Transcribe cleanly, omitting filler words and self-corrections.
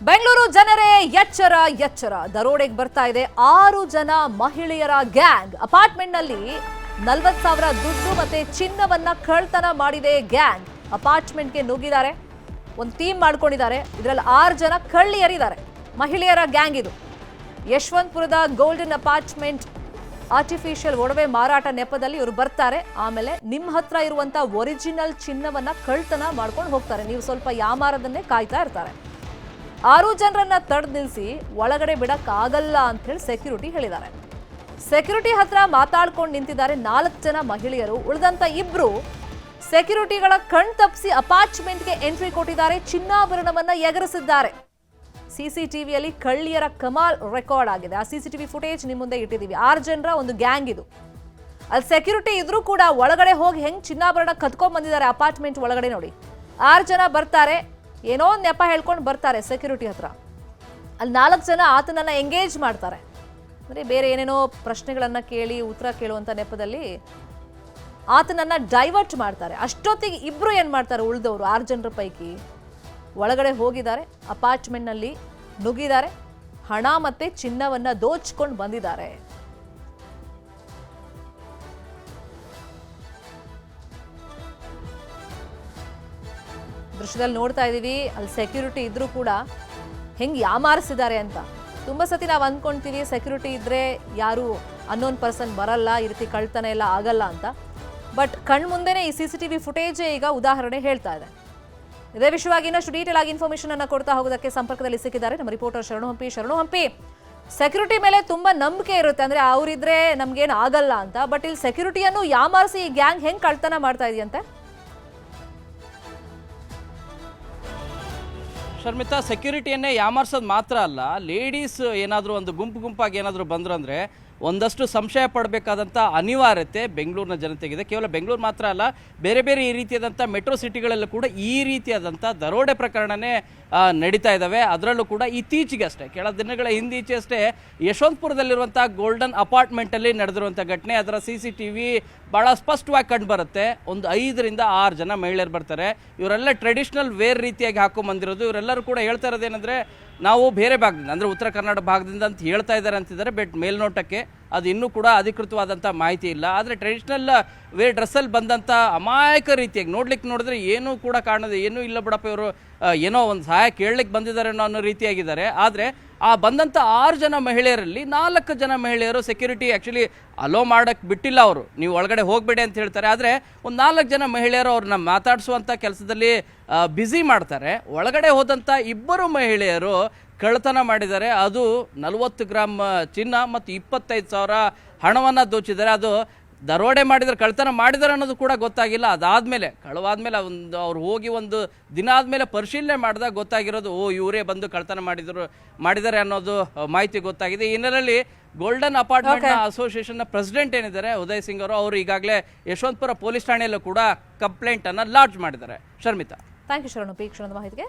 ಬೆಂಗಳೂರು ಜನರೇ ಎಚ್ಚರ ಎಚ್ಚರ ದರೋಡೆಗೆ ಬರ್ತಾ ಇದೆ 6 ಜನ ಮಹಿಳೆಯರ ಗ್ಯಾಂಗ್ ಅಪಾರ್ಟ್ಮೆಂಟ್ ನಲ್ಲಿ 40,000 ದುಡ್ಡು ಮತ್ತೆ ಚಿನ್ನವನ್ನ ಕಳ್ತನ ಮಾಡಿದೆ ಗ್ಯಾಂಗ್ ಅಪಾರ್ಟ್ಮೆಂಟ್ ಗೆ ನುಗ್ಗಿದ್ದಾರೆ ಒಂದು ಟೀಮ್ ಮಾಡ್ಕೊಂಡಿದ್ದಾರೆ ಇದರಲ್ಲಿ 6 ಜನ ಕಳ್ಳಿಯರಿದ್ದಾರೆ ಮಹಿಳೆಯರ ಗ್ಯಾಂಗ್ ಇದು ಯಶವಂತಪುರದ ಗೋಲ್ಡನ್ ಅಪಾರ್ಟ್ಮೆಂಟ್ ಆರ್ಟಿಫಿಷಿಯಲ್ ಒಡವೆ ಮಾರಾಟ ನೆಪದಲ್ಲಿ ಇವರು ಬರ್ತಾರೆ ಆಮೇಲೆ ನಿಮ್ಮ ಹತ್ರ ಇರುವಂತ ಒರಿಜಿನಲ್ ಚಿನ್ನವನ್ನ ಕಳ್ತನ ಮಾಡ್ಕೊಂಡು ಹೋಗ್ತಾರೆ ನೀವು ಸ್ವಲ್ಪ ಯಾಮಾರದನ್ನೇ ಕಾಯ್ತಾ ಇರ್ತಾರೆ 6 ಜನರನ್ನ ತಡೆದು ನಿಲ್ಲಿಸಿ ಒಳಗಡೆ ಬಿಡಕ್ಕಾಗಲ್ಲ ಅಂತ ಹೇಳಿ ಸೆಕ್ಯೂರಿಟಿ ಹೇಳಿದ್ದಾರೆ ಸೆಕ್ಯೂರಿಟಿ ಹತ್ರ ಮಾತಾಡ್ಕೊಂಡು ನಿಂತಿದ್ದಾರೆ 4 ಜನ ಮಹಿಳೆಯರು ಉಳಿದಂತ ಇಬ್ರು ಸೆಕ್ಯೂರಿಟಿಗಳ ಕಣ್ ತಪ್ಪಿಸಿ ಅಪಾರ್ಟ್ಮೆಂಟ್ಗೆ ಎಂಟ್ರಿ ಕೊಟ್ಟಿದ್ದಾರೆ ಚಿನ್ನಾಭರಣವನ್ನ ಎಗರಿಸಿದ್ದಾರೆ ಸಿಸಿಟಿವಿಯಲ್ಲಿ ಕಳ್ಳಿಯರ ಕಮಾಲ್ ರೆಕಾರ್ಡ್ ಆಗಿದೆ ಆ ಸಿಸಿಟಿವಿ ಫುಟೇಜ್ ನಿಮ್ಮ ಮುಂದೆ ಇಟ್ಟಿದ್ದೀವಿ 6 ಜನರ ಒಂದು ಗ್ಯಾಂಗ್ ಇದು ಅಲ್ಲಿ ಸೆಕ್ಯೂರಿಟಿ ಇದ್ರೂ ಕೂಡ ಒಳಗಡೆ ಹೋಗಿ ಹೆಂಗ್ ಚಿನ್ನಾಭರಣ ಕದ್ಕೊಂಡ್ ಬಂದಿದ್ದಾರೆ ಅಪಾರ್ಟ್ಮೆಂಟ್ ಒಳಗಡೆ ನೋಡಿ 6 ಜನ ಬರ್ತಾರೆ ಏನೋ ಒಂದು ನೆಪ ಹೇಳ್ಕೊಂಡು ಬರ್ತಾರೆ ಸೆಕ್ಯೂರಿಟಿ ಹತ್ರ ಅಲ್ಲಿ 4 ಜನ ಆತನನ್ನ ಎಂಗೇಜ್ ಮಾಡ್ತಾರೆ ಅಂದರೆ ಬೇರೆ ಏನೇನೋ ಪ್ರಶ್ನೆಗಳನ್ನ ಕೇಳಿ ಉತ್ತರ ಕೇಳುವಂಥ ನೆಪದಲ್ಲಿ ಆತನನ್ನ ಡೈವರ್ಟ್ ಮಾಡ್ತಾರೆ ಅಷ್ಟೊತ್ತಿಗೆ ಇಬ್ರು ಏನು ಮಾಡ್ತಾರೆ ಉಳಿದವರು 6 ಜನರ ಪೈಕಿ ಒಳಗಡೆ ಹೋಗಿದ್ದಾರೆ ಅಪಾರ್ಟ್ಮೆಂಟ್ನಲ್ಲಿ ನುಗ್ಗಿದ್ದಾರೆ ಹಣ ಮತ್ತೆ ಚಿನ್ನವನ್ನ ದೋಚ್ಕೊಂಡು ಬಂದಿದ್ದಾರೆ ದೃಶ್ಯದಲ್ಲಿ ನೋಡ್ತಾ ಇದೀವಿ ಅಲ್ಲಿ ಸೆಕ್ಯೂರಿಟಿ ಇದ್ರೂ ಕೂಡ ಹೆಂಗ್ ಯಾಮಾರಿಸಿದ್ದಾರೆ ಅಂತ ತುಂಬಾ ಸತಿ ನಾವು ಅಂದ್ಕೊಂತೀವಿ ಸೆಕ್ಯೂರಿಟಿ ಇದ್ರೆ ಯಾರು ಅನ್ನೋನ್ ಪರ್ಸನ್ ಬರಲ್ಲ ಈ ರೀತಿ ಕಳ್ತನ ಎಲ್ಲ ಆಗಲ್ಲ ಅಂತ ಬಟ್ ಕಣ್ ಮುಂದೆನೆ ಈ ಸಿಸಿಟಿವಿ ಫುಟೇಜ್ ಈಗ ಉದಾಹರಣೆ ಹೇಳ್ತಾ ಇದೆ ಇದೇ ವಿಷಯವಾಗಿ ಇನ್ನಷ್ಟು ಡೀಟೇಲ್ ಆಗಿ ಇನ್ಫಾರ್ಮೇಶನ್ ಅನ್ನ ಕೊಡ್ತಾ ಹೋಗೋದಕ್ಕೆ ಸಂಪರ್ಕದಲ್ಲಿ ಸಿಕ್ಕಿದ್ದಾರೆ ನಮ್ಮ ರಿಪೋರ್ಟರ್ ಶರಣು ಹಂಪಿ ಸೆಕ್ಯೂರಿಟಿ ಮೇಲೆ ತುಂಬಾ ನಂಬಿಕೆ ಇರುತ್ತೆ ಅಂದ್ರೆ ಅವರಿದ್ರೆ ನಮ್ಗೇನು ಆಗಲ್ಲ ಅಂತ ಬಟ್ ಇಲ್ಲಿ ಸೆಕ್ಯೂರಿಟಿಯನ್ನು ಯಾಮಾರಿಸಿ ಈ ಗ್ಯಾಂಗ್ ಹೆಂಗ್ ಕಳ್ತನ ಮಾಡ್ತಾ ಇದೆಯಂತೆ ಶರ್ಮಿತಾ ಸೆಕ್ಯೂರಿಟಿಯನ್ನೇ ಯಾಮಾರ್ಸೋದು ಮಾತ್ರ ಅಲ್ಲ ಲೇಡೀಸ್ ಏನಾದರೂ ಒಂದು ಗುಂಪಾಗಿ ಏನಾದರೂ ಬಂದರು ಅಂದರೆ ಒಂದಷ್ಟು ಸಂಶಯ ಪಡಬೇಕಾದಂಥ ಅನಿವಾರ್ಯತೆ ಬೆಂಗಳೂರಿನ ಜನತೆಗಿದೆ ಕೇವಲ ಬೆಂಗಳೂರು ಮಾತ್ರ ಅಲ್ಲ ಬೇರೆ ಬೇರೆ ಈ ರೀತಿಯಾದಂಥ ಮೆಟ್ರೋ ಸಿಟಿಗಳಲ್ಲೂ ಕೂಡ ಈ ರೀತಿಯಾದಂಥ ದರೋಡೆ ಪ್ರಕರಣನೇ ನಡೀತಾ ಇದ್ದಾವೆ ಅದರಲ್ಲೂ ಕೂಡ ಇತ್ತೀಚೆಗೆ ಅಷ್ಟೇ ಕೆಲ ದಿನಗಳ ಹಿಂದೀಚೆ ಅಷ್ಟೇ ಯಶವಂತಪುರದಲ್ಲಿರುವಂಥ ಗೋಲ್ಡನ್ ಅಪಾರ್ಟ್ಮೆಂಟಲ್ಲಿ ನಡೆದಿರುವಂಥ ಘಟನೆ ಅದರ CCTV ಭಾಳ ಸ್ಪಷ್ಟವಾಗಿ ಕಂಡು ಬರುತ್ತೆ ಒಂದು 5 ರಿಂದ 6 ಜನ ಮಹಿಳೆಯರು ಬರ್ತಾರೆ ಇವರೆಲ್ಲ ಟ್ರೆಡಿಷ್ನಲ್ ವೇರ್ ರೀತಿಯಾಗಿ ಹಾಕೊಂಡ್ಬಂದಿರೋದು ಇವರೆಲ್ಲರೂ ಕೂಡ ಹೇಳ್ತಾ ಇರೋದೇನೆಂದರೆ ನಾವು ಬೇರೆ ಭಾಗದಿಂದ ಅಂದರೆ ಉತ್ತರ ಕರ್ನಾಟಕ ಭಾಗದಿಂದ ಅಂತ ಹೇಳ್ತಾ ಇದ್ದಾರೆ ಅಂತಿದ್ದಾರೆ ಬಟ್ ಮೇಲ್ನೋಟಕ್ಕೆ ಅದು ಇನ್ನೂ ಕೂಡ ಅಧಿಕೃತವಾದಂಥ ಮಾಹಿತಿ ಇಲ್ಲ ಆದರೆ ಟ್ರೆಡಿಷ್ನಲ್ ವೇರ್ ಡ್ರೆಸ್ಸಲ್ಲಿ ಬಂದಂಥ ಅಮಾಯಕ ರೀತಿಯಾಗಿ ನೋಡಿದ್ರೆ ಏನೂ ಕೂಡ ಕಾಣೋದು ಏನೂ ಇಲ್ಲ ಬಿಡಪ್ಪ ಇವರು ಏನೋ ಒಂದು ಸಹಾಯ ಕೇಳಲಿಕ್ಕೆ ಬಂದಿದ್ದಾರೆ ಅನ್ನೋ ರೀತಿಯಾಗಿದ್ದಾರೆ ಆದರೆ ಆ ಬಂದಂಥ 6 ಜನ ಮಹಿಳೆಯರಲ್ಲಿ 4 ಜನ ಮಹಿಳೆಯರು ಸೆಕ್ಯೂರಿಟಿ ಆ್ಯಕ್ಚುಲಿ ಅಲೋ ಮಾಡೋಕ್ಕೆ ಬಿಟ್ಟಿಲ್ಲ ಅವರು ನೀವು ಒಳಗಡೆ ಹೋಗಬೇಡಿ ಅಂತ ಹೇಳ್ತಾರೆ ಆದರೆ ಒಂದು 4 ಜನ ಮಹಿಳೆಯರು ಅವ್ರನ್ನ ಮಾತಾಡಿಸುವಂಥ ಕೆಲಸದಲ್ಲಿ ಬ್ಯುಸಿ ಮಾಡ್ತಾರೆ ಒಳಗಡೆ ಹೋದಂಥ 2 ಮಹಿಳೆಯರು ಕಳ್ಳತನ ಮಾಡಿದ್ದಾರೆ ಅದು 40 ಗ್ರಾಮ್ ಚಿನ್ನ ಮತ್ತು 25,000 ಹಣವನ್ನು ದೋಚಿದ್ದಾರೆ ಅದು ದರೋಡೆ ಮಾಡಿದರೆ ಕಳ್ಳತನ ಮಾಡಿದ್ದಾರೆ ಅನ್ನೋದು ಕೂಡ ಗೊತ್ತಾಗಿಲ್ಲ ಅದಾದಮೇಲೆ ಕಳವಾದ್ಮೇಲೆ ಒಂದು ಅವ್ರು ಹೋಗಿ ಒಂದು ದಿನ ಆದಮೇಲೆ ಪರಿಶೀಲನೆ ಮಾಡಿದಾಗ ಗೊತ್ತಾಗಿರೋದು ಇವರೇ ಬಂದು ಕಳ್ಳತನ ಮಾಡಿದ್ದಾರೆ ಅನ್ನೋದು ಮಾಹಿತಿ ಗೊತ್ತಾಗಿದೆ ಈ ಹಿನ್ನೆಲೆಯಲ್ಲಿ ಗೋಲ್ಡನ್ ಅಪಾರ್ಟ್ಮೆಂಟ್ ಅಸೋಸಿಯೇಷನ್ನ ಪ್ರೆಸಿಡೆಂಟ್ ಏನಿದ್ದಾರೆ ಉದಯ್ ಸಿಂಗ್ ಅವರು ಈಗಾಗಲೇ ಯಶವಂತಪುರ ಪೊಲೀಸ್ ಠಾಣೆಯಲ್ಲೂ ಕೂಡ ಕಂಪ್ಲೇಂಟನ್ನು ಲಾಡ್ಜ್ ಮಾಡಿದ್ದಾರೆ ಶರ್ಮಿತಾ ಥ್ಯಾಂಕ್ ಯು ಶರಣು ಪಿ ಕ್ಷಣದ ಮಾಹಿತಿಗೆ